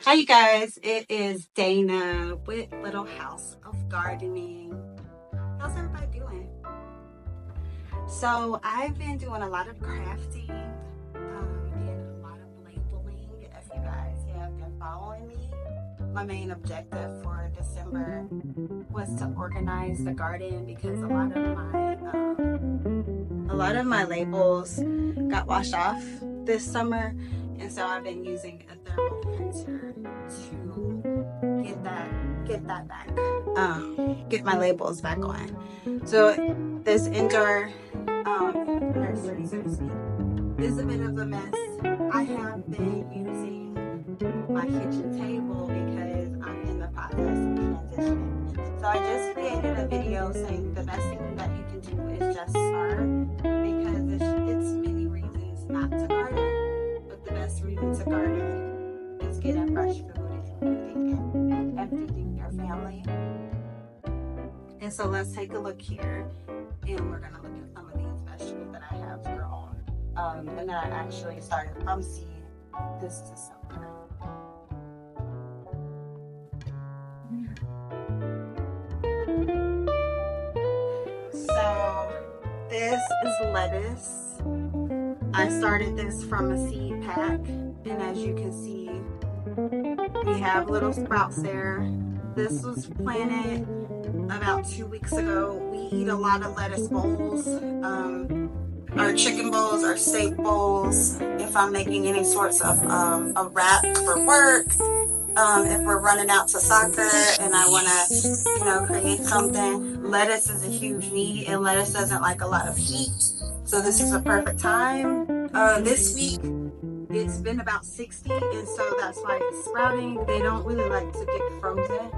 Hi, you guys. It is Dana with Little House of Gardening. How's everybody doing? So, I've been doing a lot of crafting and a lot of labeling. If you guys have been following me, my main objective for December was to organize the garden because a lot of my labels got washed off this summer, and so I've been using a thermal printer to get that back, get my labels back on. So this indoor nursery, so to speak, is a bit of a mess. I have been using my kitchen table because I'm in the process of transitioning. So I just created a video saying the best thing that you can do is just start, because it's many reasons not to garden, but the best reason to garden is getting fresh food and feeding your family. And so let's take a look here, and we're gonna look at some of these vegetables that I have grown, and that I actually started from seed this December. So this is lettuce. I started this from a seed pack, and as you can see, we have little sprouts there. This was planted about 2 weeks ago. We eat a lot of lettuce bowls, our chicken bowls, our steak bowls. If I'm making any sorts of a wrap for work, if we're running out to soccer and I want to, create something, lettuce is a huge need, and lettuce doesn't like a lot of heat. So this is a perfect time. This week, it's been about 60, and so that's why it's sprouting. They don't really like to get frozen.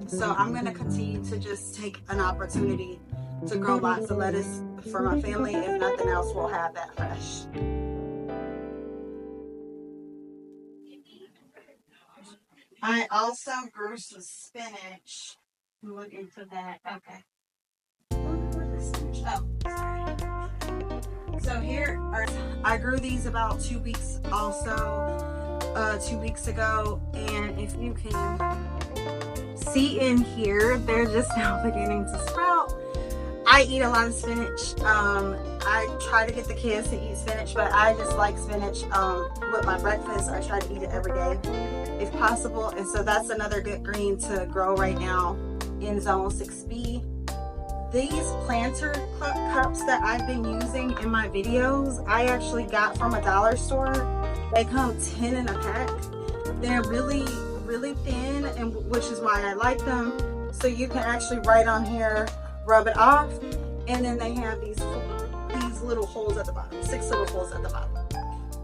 So I'm going to continue to just take an opportunity to grow lots of lettuce for my family. If nothing else, we'll have that fresh. I also grew some spinach. Look into that. Okay. Oh, sorry. So I grew these about 2 weeks also, 2 weeks ago. And if you can see in here, they're just now beginning to sprout. I eat a lot of spinach. I try to get the kids to eat spinach, but I just like spinach with my breakfast. I try to eat it every day if possible. And so that's another good green to grow right now in zone 6B. These planter cups that I've been using in my videos, I actually got from a dollar store. They come 10 in a pack. They're really, really thin, and which is why I like them. So you can actually write on here, rub it off, and then they have these little holes at the bottom, 6 little holes at the bottom.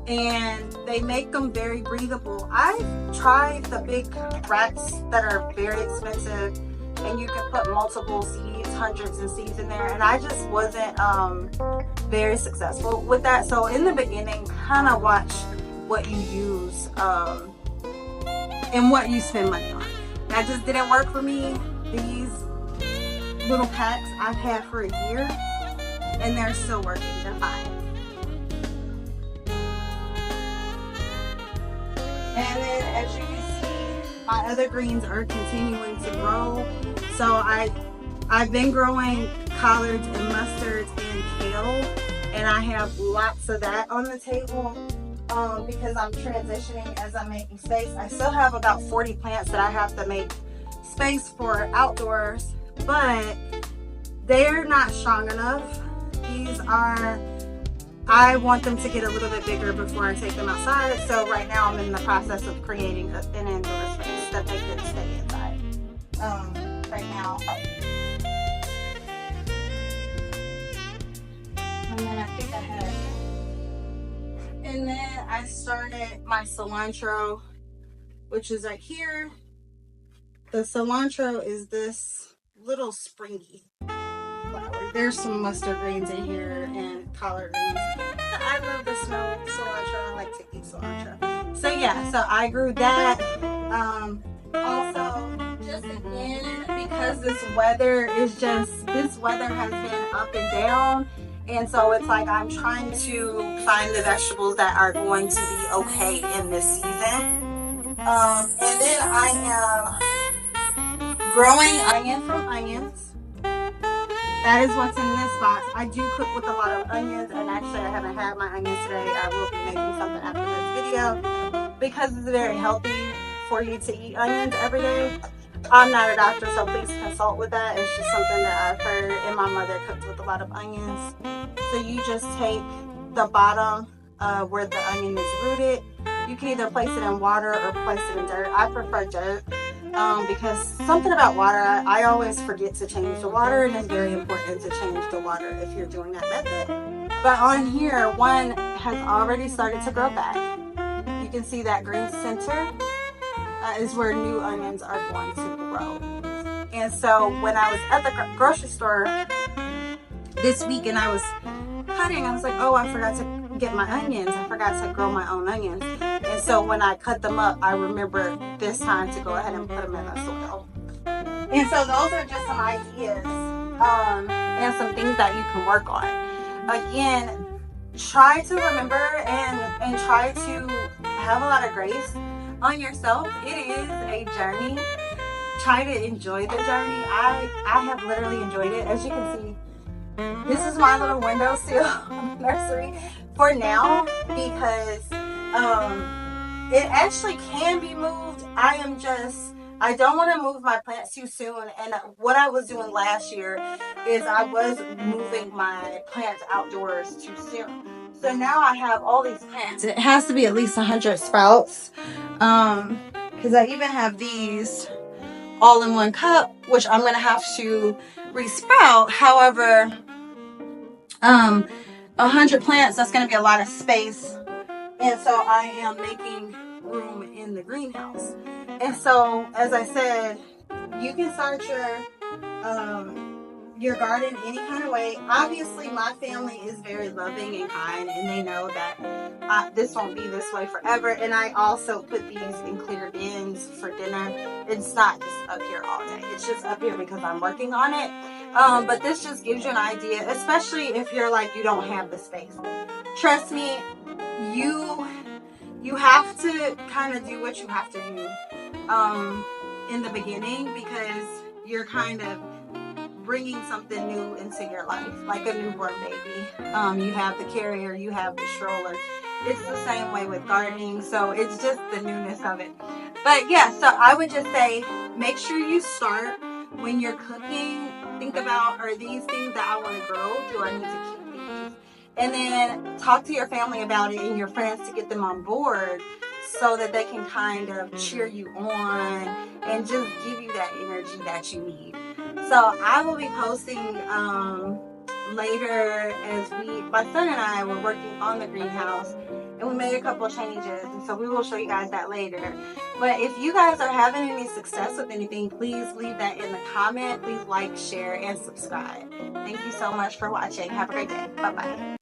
And they make them very breathable. I've tried the big racks that are very expensive, and you can put multiple seeds, hundreds of seeds in there, and I just wasn't very successful with that. So in the beginning, kind of watch what you use and what you spend money on. That just didn't work for me. These little packs I've had for a year, and they're still working. They're fine. And then as you can see, my other greens are continuing to grow. So I've been growing collards and mustards and kale, and I have lots of that on the table because I'm transitioning as I'm making space. I still have about 40 plants that I have to make space for outdoors, but they're not strong enough. I want them to get a little bit bigger before I take them outside. So right now I'm in the process of creating an indoor space that they can stay inside. Right now. And then I think I had, and then I started my cilantro, which is right here. The cilantro is this little springy flower. There's some mustard greens in here and collard greens. I love the smell of cilantro. I like to eat cilantro. So yeah, so I grew that. Also, just again, because this weather has been up and down, and so it's like I'm trying to find the vegetables that are going to be okay in this season. And then I am growing onion from onions. That is what's in this box. I do cook with a lot of onions, and actually I haven't had my onions today. I will be making something after this video because it's very healthy for you to eat onions every day. I'm not a doctor, so please consult with that. It's just something that I've heard, and my mother cooked with a lot of onions. So you just take the bottom where the onion is rooted. You can either place it in water or place it in dirt. I prefer dirt because something about water, I always forget to change the water, and it's very important to change the water if you're doing that method. But on here, one has already started to grow back. You can see that green center is where new onions are going to grow. And so when I was at the grocery store this week and I was cutting, I was like, oh, I forgot to get my onions. I forgot to grow my own onions. And so when I cut them up, I remembered this time to go ahead and put them in the soil. And so those are just some ideas and some things that you can work on. Again, try to remember and try to have a lot of grace on yourself. It is a journey. Try to enjoy the journey. I have literally enjoyed it. As you can see, this is my little windowsill nursery for now because it actually can be moved. I don't want to move my plants too soon. And what I was doing last year is I was moving my plants outdoors too soon. So now I have all these plants. It has to be at least 100 sprouts. Because I even have these all in one cup, which I'm going to have to resprout. However, 100 plants, that's going to be a lot of space. And so I am making room in the greenhouse. And so, as I said, you can start your garden any kind of way. Obviously, my family is very loving and kind, and they know that this won't be this way forever. And I also put these in clear bins for dinner. It's not just up here all day. It's just up here because I'm working on it. But this just gives you an idea, especially if you're like, you don't have the space. Trust me, you have to kind of do what you have to do in the beginning because you're kind of bringing something new into your life, like a newborn baby. You have the carrier, you have the stroller. It's the same way with gardening, so it's just the newness of it. But yeah, so I would just say, make sure you start when you're cooking. Think about, are these things that I want to grow? Do I need to keep these? And then talk to your family about it and your friends to get them on board so that they can kind of cheer you on and just give you that energy that you need. So I will be posting later as my son and I were working on the greenhouse and we made a couple of changes, and so we will show you guys that later. But if you guys are having any success with anything, please leave that in the comment. Please like, share, and subscribe. Thank you so much for watching. Have a great day. Bye-bye.